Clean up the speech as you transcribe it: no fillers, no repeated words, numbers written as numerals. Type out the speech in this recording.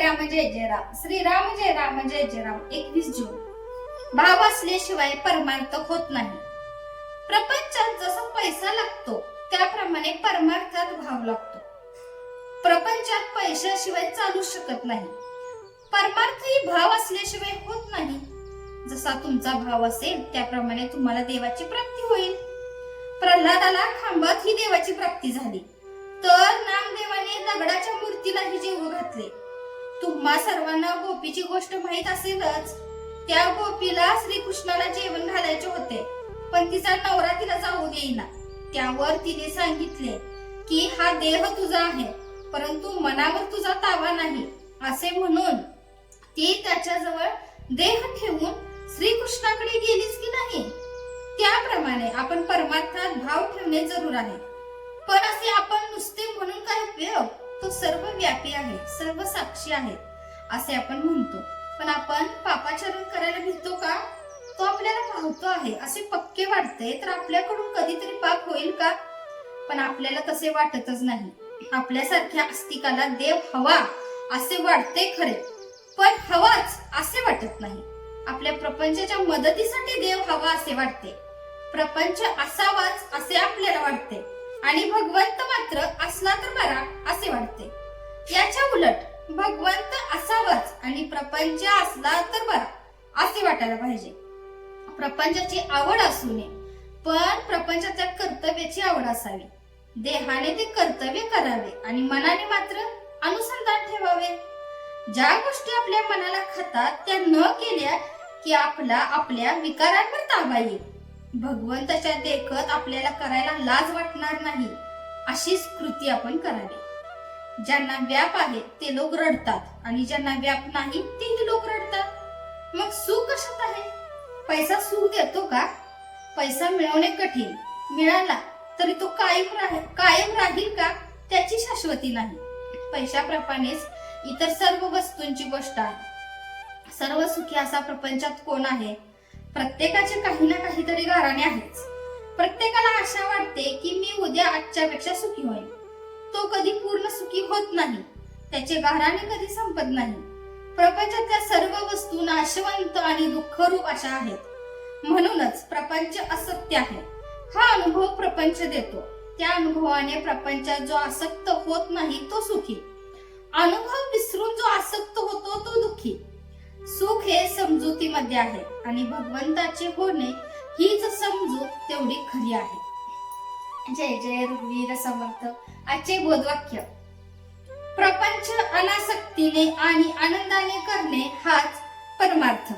राम जय जय राम, श्रीराम जय राम जय जय राम. 21 जून. भाव असल्याशिवाय परमार्थ होत नाही. प्रपंचात जसा पैसा लागतो त्याप्रमाणे परमार्थात भाव लागतो. प्रपंचात पैशाशिवाय चालू शकत नाही. परमार्थही भाव असल्याशिवाय होत नाही. जसा तुमचा भाव असेल त्याप्रमाणे तुम्हाला देवाची प्राप्ती होईल. प्रल्हादाला खांबात ही देवाची प्राप्ती झाली, तर नामदेवाने दगडाच्या मूर्तीलाही जेवू घातले. तुम्हा सर्वांना गोपीची गोष्ट माहित असेलच. त्या गोपीला श्रीकृष्णाला जेवण घालायचे होते, पण तिचा नवरा तिला जाऊ देईना. त्यावर तिने सांगितले की हा देह तुझा आहे, परंतु मनावर तुझा ताबा नाही. असे म्हणून ती त्याच्याजवळ देह ठेवून श्रीकृष्णाकडे गेलीच की नाही. त्याप्रमाणे आपण परमार्थात भाव ठेवणे जरूर आहे. पण असे आपण नुसते म्हणून काय उपयोग? तो सर्व व्यापी आहे, सर्व साक्षी आहे असे आपण म्हणतो, पण आपण पापाचरण करायला भीतो का? तो आपल्याला पाहतो आहे असे पक्के वाटते, तर आपल्याकडून कधीतरी पाप होईल का? पण आपल्याला तसे वाटतच नाही. आपल्यासारख्या आस्तिकाला देव हवा असे वाटते खरे, पण हवाच असे वाटत नाही. आपल्या प्रपंचाच्या मदतीसाठी देव हवा असे वाटते. प्रपंच असावाच असे आपल्याला वाटते, आणि भगवंत मात्र असला तर बरा असे वाटते. याच्या उलट भगवंत असावाच आणि प्रपंच असला तर बरा असे वाटायला पाहिजे. प्रपंचाची आवड असू नये, पण प्रपंचाच्या कर्तव्याची आवड असावी. देहाने ते कर्तव्य करावे आणि मनाने मात्र अनुसंधान ठेवावे. ज्या गोष्टी आपल्या मनाला खातात त्या न केल्या की आपल्या विकारांवर ताबा येईल. भगवंताच्या देखत आपल्याला करायला लाज वाटणार नाही अशीच कृती आपण करावी. ज्यांना व्याप आहे ते लोक रडतात आणि ज्यांना व्याप नाही तेही लोक रडतात. मग सुख कशात आहे? पैसा सुख देतो का? पैसा मिळवणे कठीण, मिळाला तरी तो कायम राहील का? त्याची शाश्वती नाही. पैशाप्रमाणेच इतर सर्व वस्तूंची गोष्ट आहे. सर्व सुखी असा प्रपंचात कोण आहे? प्रत्येकाचे काही ना काहीतरी गाराणे आहेच. प्रत्येकाला आशा वाटते की मी उद्या आजच्यापेक्षा सुखी होईल. तो कधी पूर्ण सुखी होत नाही. त्याचे गाराणे कधी संपत नाही. प्रपंचातल्या सर्व वस्तू नाशवंत आणि दुःखरूप अशा आहेत. म्हणूनच प्रपंच असत्य आहे. हा अनुभव प्रपंच देतो. त्या अनुभवाने प्रपंचात जो आसक्त होत नाही तो सुखी. अनुभव विसरून जो आसक्त होतो तो दुःखी. सुख हे समजुतीमध्ये आहे आणि भगवंताचे होणे हीच समजूत तेवढी खरी आहे. जय जय रघुवीर समर्थ. आजचे बोधवाक्य: प्रपंच अनासक्तीने आणि आनंदाने करणे हाच परमार्थ.